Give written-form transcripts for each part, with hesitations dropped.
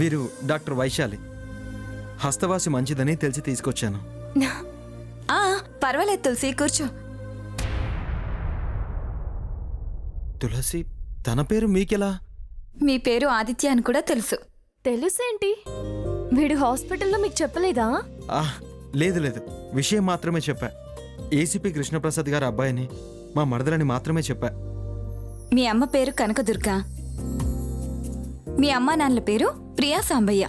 వీరు డాక్టర్ వైశాలి. హస్తవాసి మంచిదని తెలిసి తీసుకొచ్చాను. పర్వాలేదు తులసి, కూర్చో. తులసి, తన పేరు మీకెలా? మీ పేరు ఆదిత్య అని కూడా తెలుసు. తెలుసేంటి? వీడు హాస్పిటల్లో మీకు చెప్పలేదా? లేదు లేదు, విషయం మాత్రమే చెప్పా. ఏసీపీ కృష్ణప్రసాద్ గారి అబ్బాయిని, మా మరదలని మాత్రమే చెప్పా. మీ అమ్మ పేరు కనకదుర్గ, మీ అమ్మా నాన్నల పేరు ప్రియా సాంబయ్య.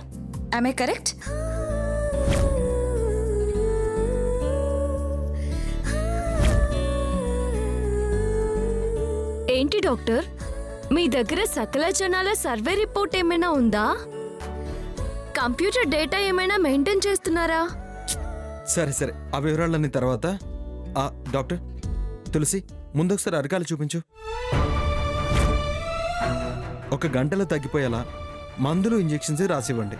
ఆమె కరెక్ట్? ఏంటి డాక్టర్, మీ దగ్గర సకల జనాల సర్వే రిపోర్ట్ ఏమైనా ఉందా? కంప్యూటర్ డేటా ఏమైనా మెయింటైన్ చేస్తున్నారా? సరే సరే, ఆ వివరాలన్నీ తర్వాత. డాక్టర్, తులసి ముందొకసారి అరకాలు చూపించు. 1 గంటలో తగ్గిపోయేలా మందులు, ఇంజెక్షన్స్ రాసివ్వండి.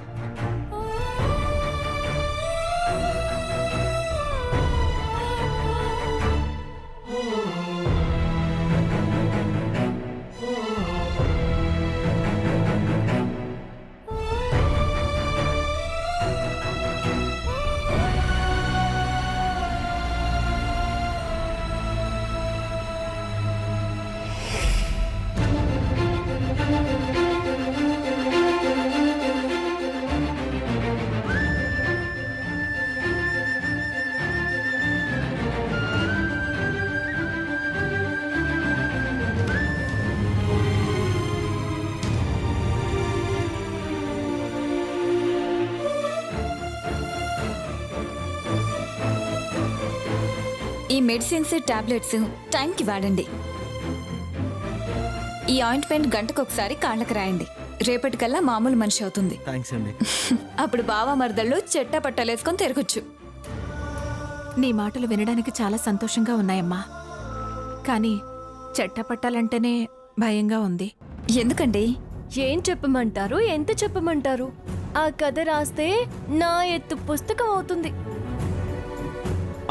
ఈ మెడిసిన్స్, టాబ్లెట్స్ టైంకి వాడండి. ఈ ఆయింట్మెంట్ గంటకొకసారి కాళ్ళకి రాయండి. రేపటికల్లా మామూలు మనిషి అవుతుంది. థ్యాంక్స్ అండి. అప్పుడు బావ మరదళ్ళు చెట్టా పట్టాలేసుకొని తిరగొచ్చు. నీ మాటలు వినడానికి చాలా సంతోషంగా ఉన్నాయమ్మా, కానీ చెట్టపట్టాలంటేనే భయంగా ఉంది. ఎందుకండి? ఏం చెప్పమంటారు, ఎంత చెప్పమంటారు? ఆ కథ రాస్తే నా ఎత్తు పుస్తకం అవుతుంది.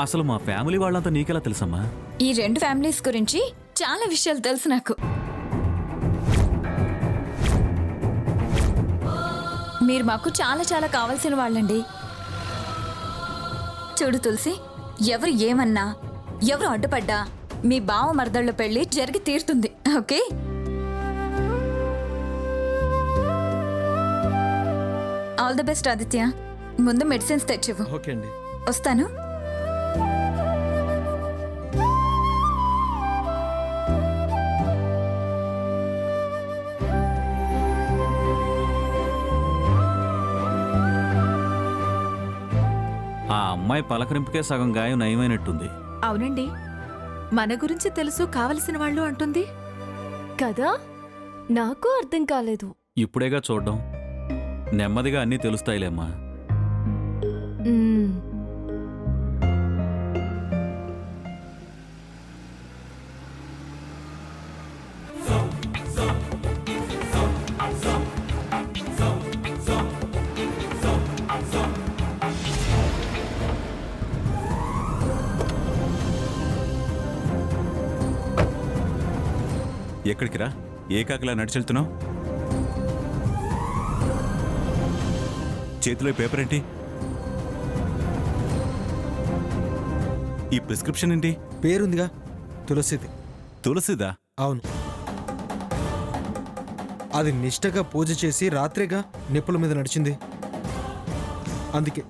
అసలు మా ఫ్యామిలీ వాళ్ళంతా నీకెలా తెలుసమ్మా? ఈ 2 ఫ్యామిలీస్ గురించి చాలా విషయాలు తెలుసు నాకు. మీరు మాకు చాలా చాలా కావాల్సిన వాళ్ళండి. చూడు తులసి, ఎవరు ఏమన్నా, ఎవరు అడ్డుపడ్డా మీ బావ మరదళ్ళ పెళ్లి జరిగి తీరుతుంది. Okay? All the best Aditya. ముందు మెడిసిన్స్ తెచ్చివ్వు. ఓకే అండి. వస్తాను. ఆ అమ్మాయి పలకరింపుకే సగం గాయం నయమైనట్టుంది. అవునండి, మన గురించి తెలుసు కావలసిన వాళ్ళు అంటుంది కదా, నాకు అర్థం కాలేదు. ఇప్పుడేగా చూడ్డం, నెమ్మదిగా అన్నీ తెలుస్తాయిలేమ్మా. మ్మ్. ఎక్కడికి రా? ఏకాకిలా నడిచెళ్తున్నావు? చేతిలో పేపర్ ఏంటి? ఈ ప్రిస్క్రిప్షన్ ఏంటి? పేరుందిగా, తులసిది. తులసిదా? అవును. అది నిష్టగా పూజ చేసి రాత్రిగా నిప్పుల మీద నడిచింది. అందుకే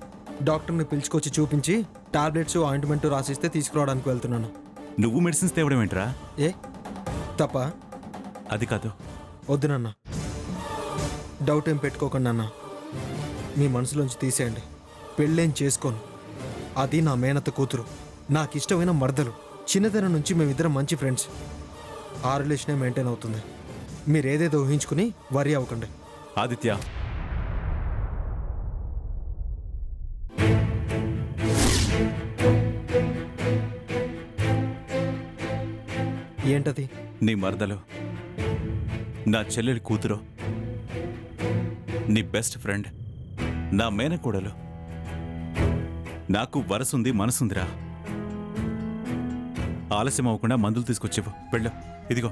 డాక్టర్ని పిలుచుకొచ్చి చూపించి టాబ్లెట్స్, ఆయింట్మెంట్ రాసిస్తే తీసుకురావడానికి వెళ్తున్నాను. నువ్వు మెడిసిన్స్ తేవడం ఏంట్రా? ఏ తప్ప? అది కాదు. వద్దు నాన్న, డౌట్ ఏం పెట్టుకోకండి నాన్న. మీ మనసులోంచి తీసేయండి. పెళ్ళేం చేసుకోను. అది నా మేనత్త కూతురు, నాకు ఇష్టమైన మరదలు. చిన్నతనం నుంచి మేమిద్దరం మంచి ఫ్రెండ్స్. ఆ రిలేషనే మెయింటైన్ అవుతుంది. మీరేదేదో ఊహించుకుని వరి అవ్వకండి. ఆదిత్య, ఏంటది? నీ మరదలు నా చెల్లెలి కూతురు, నీ బెస్ట్ ఫ్రెండ్, నా మేనకోడలు. నాకు వరసుంది, మనసుందిరా. ఆలస్యం అవ్వకుండా మందులు తీసుకొచ్చేవు. వెళ్ళు. ఇదిగో.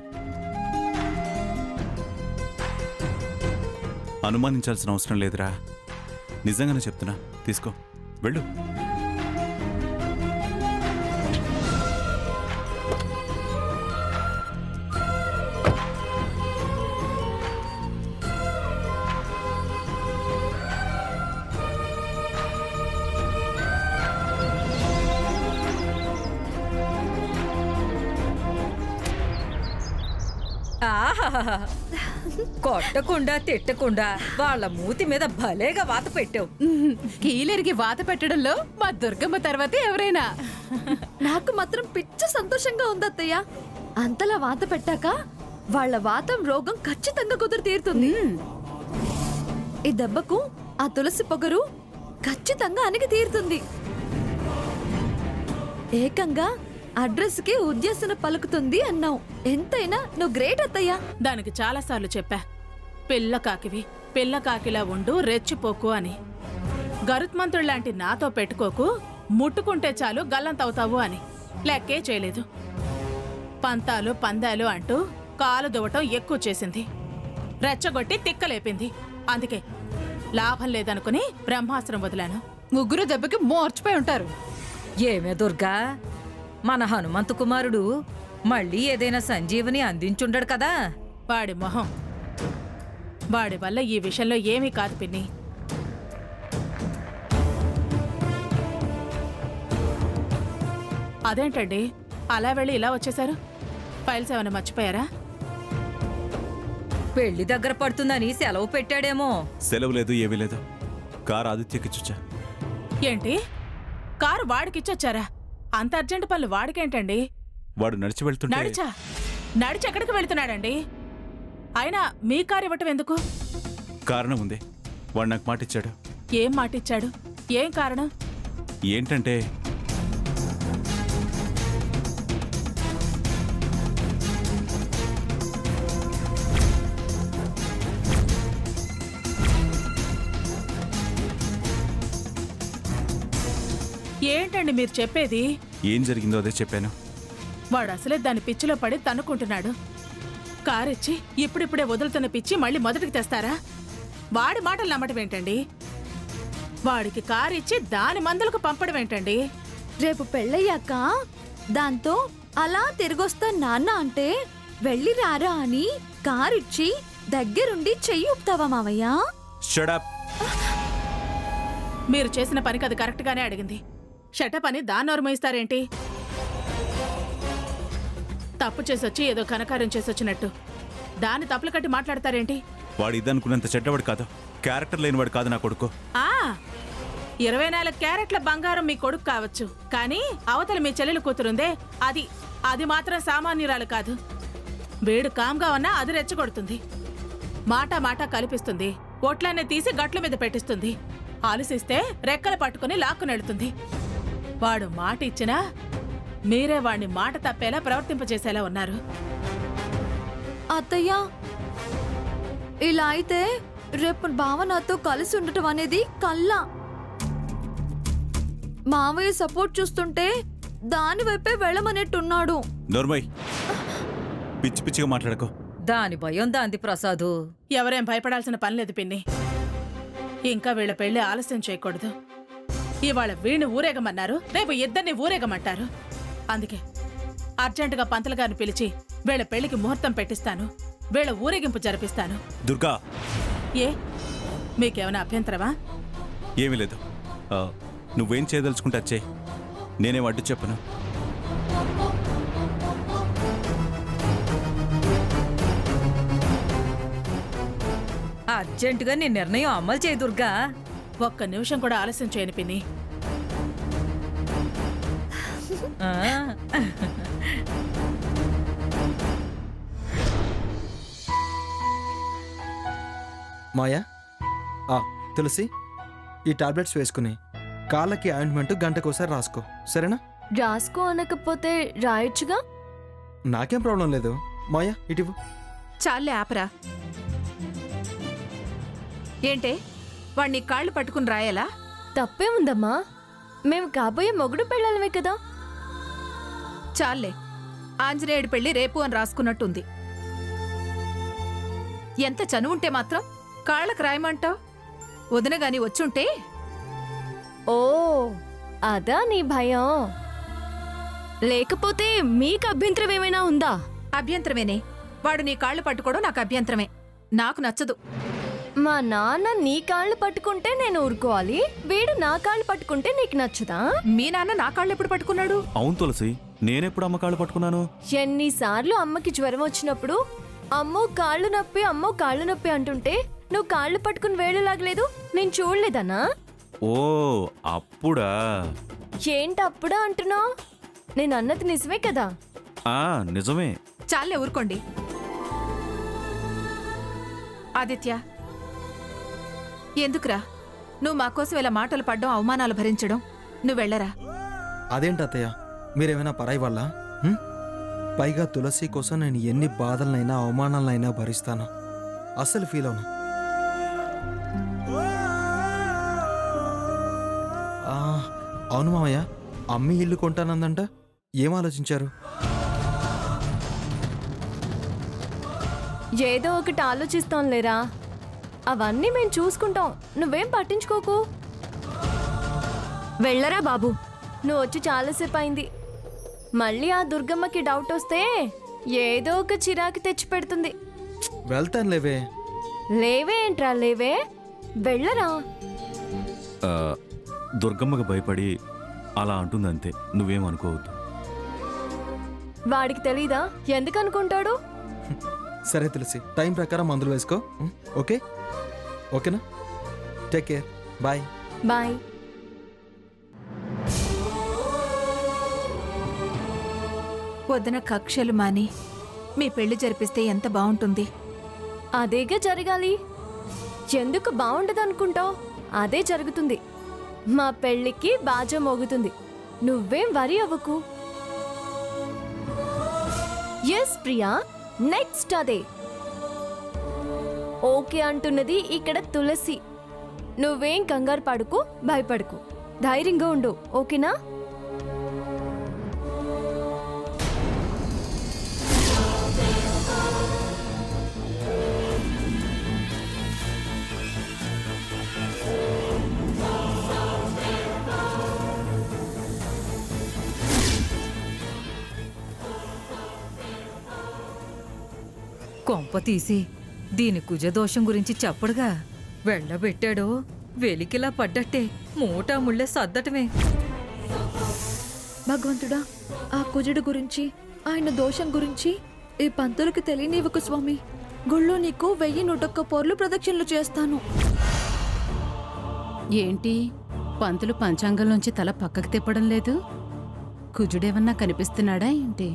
అనుమానించాల్సిన అవసరం లేదురా. నిజంగానే చెప్తున్నా, తీసుకో, వెళ్ళు. ఆహాహా. కొట్టకుండా తిట్టకుండా వాళ్ళ మూతి మీద భలేగా వాత పెట్టావు. కీలెరిగి వాత పెట్టడంలో మా దుర్గమ్మ తర్వాతే ఎవరైనా. నాకు మాత్రం పిచ్చ సంతోషంగా ఉందత్తయ్య. అంతలా వాత పెట్టాక వాళ్ళ వాతం రోగం ఖచ్చితంగా కుదురు తీరుతుంది. ఈ దెబ్బకు ఆ తులసి పొగరు ఖచ్చితంగా అణిగి తీరుతుంది. ఏకంగా అడ్రస్ కి ఉద్యాసన పలుకుతుంది అన్నావు. ఎంతైనా నువ్వు గ్రేట్ అత్తయ్యా. దానికి చాలాసార్లు చెప్పా, పిల్ల కాకివి, పిల్ల కాకిలా ఉండు, రెచ్చిపోకు అని. గరుత్మంతుడిలాంటి నాతో పెట్టుకోకు, ముట్టుకుంటే చాలు గల్లంతవుతావు అని. లెక్కే చేయలేదు. పంతాలు పందాలు అంటూ కాలు దువ్వటం ఎక్కువ చేసింది. రెచ్చగొట్టి తిక్కలేపింది. అందుకే లాభం లేదనుకుని బ్రహ్మాస్త్రం వదిలాను. ముగ్గురు దెబ్బకి మోర్చిపోయి ఉంటారు. ఏమే దుర్గా, మన హనుమంతు కుమారుడు మళ్ళీ ఏదైనా సంజీవని అందించుండడు కదా. వాడి మొహం. వాడి వల్ల ఈ విషయంలో ఏమీ కాదు పిన్ని. అదేంటండి అలా వెళ్ళి ఇలా వచ్చేశారు? ఫైల్స్ ఏమైనా మర్చిపోయారా? పెళ్లి దగ్గర పడుతుందని సెలవు పెట్టాడేమో. సెలవు లేదు, ఏమీ లేదు. కారు ఆదిత్యకి ఇచ్చొచ్చా. ఏంటి, కారు వాడికిచ్చొచ్చారా? అంత అర్జెంట్ పనులు వాడికేంటండి? వాడు నడిచి వెళ్తుంటే నడిచి ఎక్కడికి వెళ్తున్నాడండి? అయినా మీ కారు ఇవ్వటం ఎందుకు? కారణం ఉంది. వాడు నాకు మాట ఇచ్చాడు. ఏం మాటిచ్చాడు? ఏం కారణం? ఏంటంటే ఏంటండి మీరు చెప్పేది? ఏం జరిగిందో అదే చెప్పాను. వాడు అసలే దాని పిచ్చిలో పడి తన్నుకుంటున్నాడు. కారిచ్చి ఇప్పుడిప్పుడే వదులుతున్న పిచ్చి మళ్ళీ మొదటికి తెస్తారా? వాడి మాటలు నమ్మటం ఏంటండి? వాడికి కారిచ్చి దాని మందులకు పంపడం ఏంటండి? రేపు పెళ్ళయ్యాక దాంతో అలా తిరిగొస్తా నాన్న అంటే వెళ్ళి రారా అని కారిచ్చి దగ్గరుండి చెయ్యి ఊపుతావా మావయ్య? Shut up. మీరు చేసిన పనికి అది కరెక్ట్గానే అడిగింది. షటప్ అని దాన్ని నోరుమోయిస్తారేంటి? తప్పు చేసొచ్చి ఏదో ఘనకార్యం చేసొచ్చినట్టు దాన్ని తప్పులు కట్టి మాట్లాడతారేంటి? వాడు ఇదనుకున్నంత చెడ్డవాడు కాదు, క్యారెక్టర్ లేనివాడు కాదు నా కొడుకు. 24 క్యారెట్ల బంగారం మీ కొడుకు కావచ్చు, కానీ అవతల మీ చెల్లెలు కూతురుందే, అది మాత్రం సామాన్యురాలు కాదు. వేడు కామ్గా ఉన్నా అది రెచ్చగొడుతుంది. మాట కల్పిస్తుంది. ఒట్లనే తీసి గట్ల మీద పెట్టిస్తుంది. ఆలోచిస్తే రెక్కలు పట్టుకుని లాక్కునెడుతుంది. వాడు మాట ఇచ్చినా మీరే వాడిని మాట తప్పేలా ప్రవర్తింపచేసేలా ఉన్నారు. అత్తయ్య, ఇలా అయితే రేపు బావ నాతో కలిసి ఉండటం అనేది కల్లా. మావయ్య సపోర్ట్ చూస్తుంటే దాని వైపే వెళ్ళమనేట్టున్నాడు. నోర్మయ్, పిచ్చి పిచ్చిగా మాట్లాడకో. దాని భయం దాంది ప్రసాదు. ఎవరేం భయపడాల్సిన పని లేదు పిన్ని. ఇంకా వీళ్ళ పెళ్లి ఆలస్యం చేయకూడదు. ఇవాళ వీణ్ణి ఊరేగమన్నారు, రేపు ఇద్దరిని ఊరేగమంటారు. అందుకే అర్జెంటుగా పంతులు గారిని పిలిచి వీళ్ళ పెళ్లికి ముహూర్తం పెట్టిస్తాను. వీళ్ళ ఊరేగింపు జరిపిస్తాను. దుర్గా, ఏ మీకేమైనా అభ్యంతరమా? ఏమీ లేదు. నువ్వేం చేయదలుచుకుంటే అది చెయ్యి. నేనేం అడ్డు చెప్పను. అర్జెంటుగా నీ నిర్ణయం అమలు చేయి దుర్గా. ఒక్క నిమిషం కూడా ఆలస్యం చేయను పిన్ని. ఆ, మాయా, తులసి, ఈ టాబ్లెట్స్ వేసుకుని కాళ్ళకి ఆయింట్మెంట్ గంటకోసారి రాసుకో, సరేనా? రాసుకో అనకపోతే రాయొచ్చుగా. నాకేం ప్రాబ్లం లేదు. మాయా, ఇటివ్వు. చాలే ఆపరా. ఏంటే వాణ్ణి కాళ్ళు పట్టుకుని రాయాలా? తప్పే ఉందమ్మా, మేము కాబోయే మొగుడు పెళ్ళాలమే కదా. చాలే, ఆంజనేయుడి పెళ్లి రేపు అని రాసుకున్నట్టుంది. ఎంత చనువుంటే మాత్రం కాళ్ళకు రాయమంటావు? వదిన గాని వచ్చుంటే ఓ అదా నీ భయం? లేకపోతే మీకు అభ్యంతరం ఏమైనా ఉందా? అభ్యంతరమేనే. వాడు నీ కాళ్ళు పట్టుకోవడం నాకు అభ్యంతరమే. నాకు నచ్చదు. మా నాన్న నీ కాళ్ళు పట్టుకుంటే నేను ఊరుకోవాలి, వీడు నా కాళ్ళు పట్టుకుంటే నీకు నచ్చదా? మీ నాన్న నా కాళ్ళు ఎప్పుడు పట్టుకున్నాడు? అవును తులసి, నేనెప్పుడు అమ్మ కాళ్ళు పట్టుకున్నాను? ఎన్నిసార్లు అమ్మకి జ్వరం వచ్చినప్పుడు అమ్మో కాళ్ళు నొప్పి, అమ్మో కాళ్ళు నొప్పి అంటుంటే నువ్వు కాళ్ళు పట్టుకుని వేళలాగలేదు, నేను చూడలేదనా? ఓ అప్పుడా? ఏంటి అప్పుడా అంటున్నావు? నేను అన్నది నిజమే కదా? ఆ నిజమే. చాలే ఊరుకోండి. ఆదిత్య, ఎందుకురా నువ్వు మా కోసం ఇలా మాటలు పడ్డం, అవమానాలు భరించడం? నువ్వు వెళ్ళరా. అదేంటి అత్తయ్య, మీరేమైనా పరాయి వాళ్ళ? పైగా తులసి కోసం నేను ఎన్ని బాధలనైనా అవమానాలనైనా భరిస్తాను. అస్సలు ఫీల్ అవును. అవును మామయ్య, అమ్మి ఇల్లు కొంటానందంట, ఏం ఆలోచించారు? ఏదో ఒకటి ఆలోచిస్తాం లేరా, అవన్నీ మేము చూసుకుంటాం, నువ్వేం పట్టించుకోకు. వెళ్ళరా బాబు, నువ్వు వచ్చి చాలాసేపు అయింది. మళ్ళీ ఆ దుర్గమ్మకి డౌట్ వస్తే ఏదో ఒక చిరాకు తెచ్చి పెడుతుంది. వెళ్తాను లేవే. లేవే ఏంట్రా లేవే, వెళ్ళరా. ఆ, దుర్గమ్మకు భయపడి అలా అంటుందంతే, నువ్వేమనుకోవద్దు. వాడికి తెలీదా? ఎందుకు అనుకుంటాడు? సరే తులసి, టైం ప్రకారం మందులు వేసుకో. ఓకే ఓకేనా? Take care, bye. బాయ్. వదిన కక్షలు మాని మీ పెళ్లి జరిపిస్తే ఎంత బాగుంటుంది. అదేగా జరగాలి. ఎందుకు బాగుండదు అనుకుంటావు? అదే జరుగుతుంది. మా పెళ్ళికి బాజా మోగుతుంది, నువ్వేం వరి అవ్వకు. ఎస్ ప్రియా, నెక్స్ట్ అదే. ఓకే అంటున్నది ఇక్కడ తులసి. నువ్వేం కంగారు పడుకు, భయపడుకు, ధైర్యంగా ఉండు, ఓకేనా? కొంప తీసి దీని కుజదోషం గురించి చెప్పడుగా. వెళ్ళబెట్టాడో వెలికిలా పడ్డట్టే, మూటా ముళ్ళే సద్దటమే. భగవంతుడా, ఆ కుజుడు గురించి, ఆయన దోషం గురించి ఈ పంతులకు తెలియనివ్వకు స్వామి. గుళ్ళో నీకు 1101 పోర్లు ప్రదక్షిణలు చేస్తాను. ఏంటి పంతులు పంచాంగంలోంచి తల పక్కకు తిప్పడం లేదు? కుజుడేమన్నా కనిపిస్తున్నాడా ఏంటి?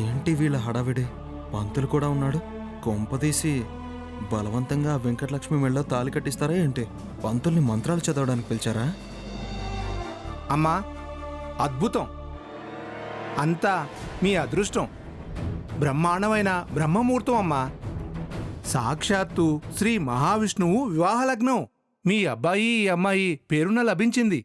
ఏంటి వీళ్ళ హడావిడి? పంతులు కూడా ఉన్నాడు. కొంపదీసి బలవంతంగా వెంకటలక్ష్మి మెళ్ళలో తాళి కట్టిస్తారా ఏంటి? పంతుల్ని మంత్రాలు చదవడానికి పిలిచారా? అమ్మా, అద్భుతం! అంతా మీ అదృష్టం. బ్రహ్మాండమైన బ్రహ్మముహూర్తం అమ్మా. సాక్షాత్తు శ్రీ మహావిష్ణువు వివాహ లగ్నం. మీ అబ్బాయి ఈ అమ్మాయి పేరున లభించింది.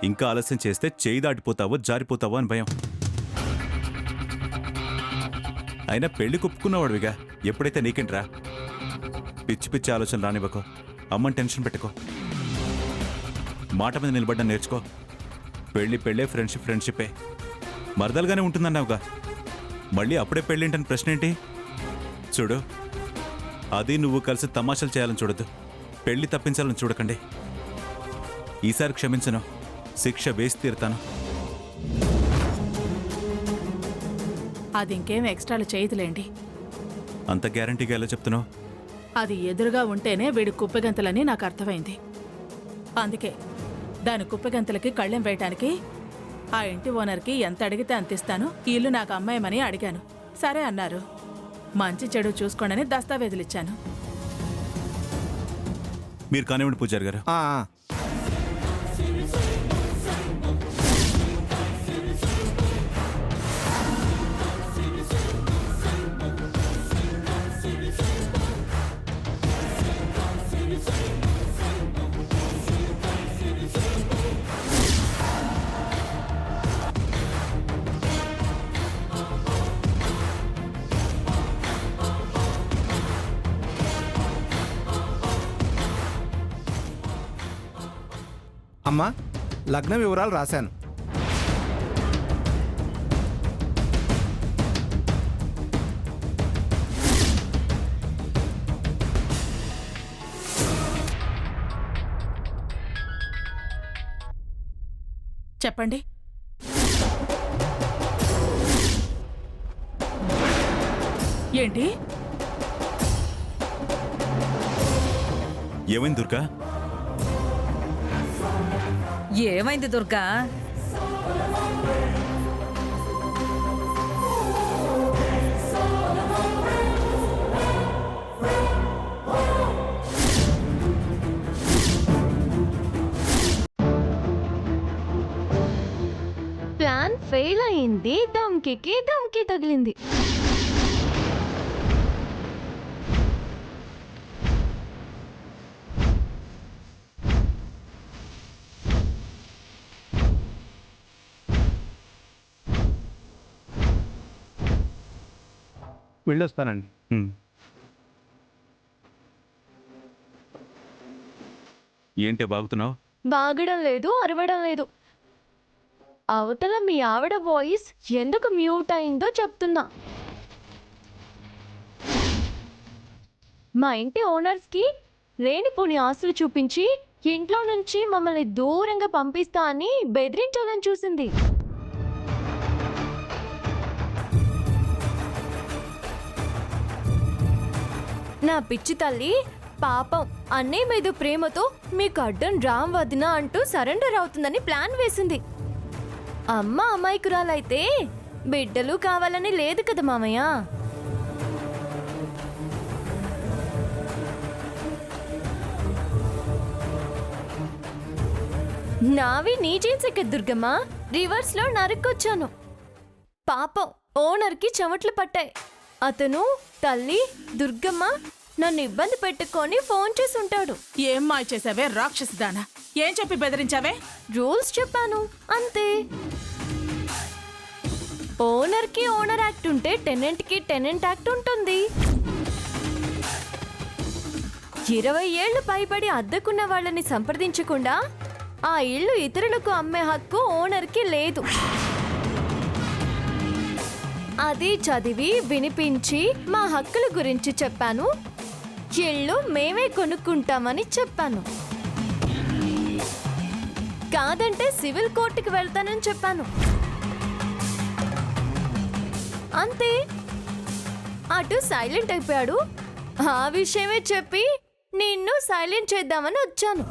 ఇంకా ఆలస్యం చేస్తే చేయి దాటిపోతావో జారిపోతావో అని భయం. అయినా పెళ్లి కుప్పుకున్నవాడివిగా, ఎప్పుడైతే నీకేంట్రా? పిచ్చి పిచ్చి ఆలోచన రానివ్వకో. అమ్మని టెన్షన్ పెట్టుకో. మాట మీద నిలబడ్డం నేర్చుకో. పెళ్ళే, ఫ్రెండ్షిప్పే. మరదలుగానే ఉంటుందన్నావుగా, మళ్ళీ అప్పుడే పెళ్ళేంటని ప్రశ్న ఏంటి? చూడు, అది నువ్వు కలిసి తమాషాలు చేయాలని చూడద్దు. పెళ్లి తప్పించాలని చూడకండి. ఈసారి క్షమించను, శిక్ష వేసి తీరుతాను. అది ఇంకేం ఎక్స్ట్రాలు చేయదులేండి. అంత గ్యారంటీగా ఎలా చెప్తున్నావు? అది ఎదురుగా ఉంటేనే వీడి కుప్పెగంతలని నాకు అర్థమైంది. అందుకే దాని కుప్పెగంతలకి కళ్ళెం వేయటానికి ఆ ఇంటి ఓనర్కి ఎంత అడిగితే అంత ఇస్తాను, ఈ ఇల్లు నాకు అమ్మాయమని అడిగాను. సరే అన్నారు. మంచి చెడు చూసుకోండి దస్తావేజులు ఇచ్చాను. మీరు కానివ్వండి పూజారి గారు. ఆ, అమ్మా, లగ్న వివరాలు రాశాను. చెప్పండి. ఏంటి? ఏమైంది దుర్గా? ఏమైంది దుర్గా? ప్లాన్ ఫెయిల్ అయింది. దమ్కి తగిలింది. వెళ్ళొస్తానండి. ఏంటే బాగుతున్నావు? బాగడం లేదు, అరవడం లేదు. అవతల మీ ఆవిడ వాయిస్ ఎందుకు మ్యూట్ అయిందో చెప్తున్నా. మా ఇంటి ఓనర్స్కి లేనిపోని ఆస్తులు చూపించి ఇంట్లో నుంచి మమ్మల్ని దూరంగా పంపిస్తా అని బెదిరించాలని చూసింది. నా పిచ్చి తల్లి పాపం అన్నయ్య మీద ప్రేమతో మీకు అడ్డం రామ్ వదిన అంటూ సరెండర్ అవుతుందని ప్లాన్ వేసింది. అమ్మ అమాయకురాలైతే బిడ్డలు కావాలని లేదు కదా మామయ్య. నావి నీ జీన్స్ ఎక్క దుర్గమ్మ, రివర్స్ లో నరుక్కొచ్చాను. పాపం ఓనర్కి చెమట్లు పట్టాయి. అతను తల్లి దుర్గమ్మ నన్ను ఇబ్బంది పెట్టుకొని ఫోన్ చేసి ఉంటాడు. ఏం మాయ చేసావే రాక్షసిదానా? ఏం చెప్పి బెదిరించావే? రూల్స్ చెప్పాను అంతే. ఓనర్కి ఓనర్ యాక్ట్ ఉంటే టెనెంట్కి టెనెంట్ యాక్ట్ ఉంటుంది. 20 ఏళ్లు పైబడి అద్దెకున్న వాళ్ళని సంప్రదించకుండా ఆ ఇల్లు ఇతరులకు అమ్మే హక్కు ఓనర్కి లేదు. అది చదివి వినిపించి మా హక్కుల గురించి చెప్పాను. ఇల్లు మేమే కొనుక్కుంటామని చెప్పాను. కాదంటే సివిల్ కోర్టుకి వెళ్తానని చెప్పాను. అంతే. అటు సైలెంట్ అయిపోయాడు. ఆ విషయమే చెప్పి నిన్ను సైలెంట్ చేద్దామని వచ్చాను.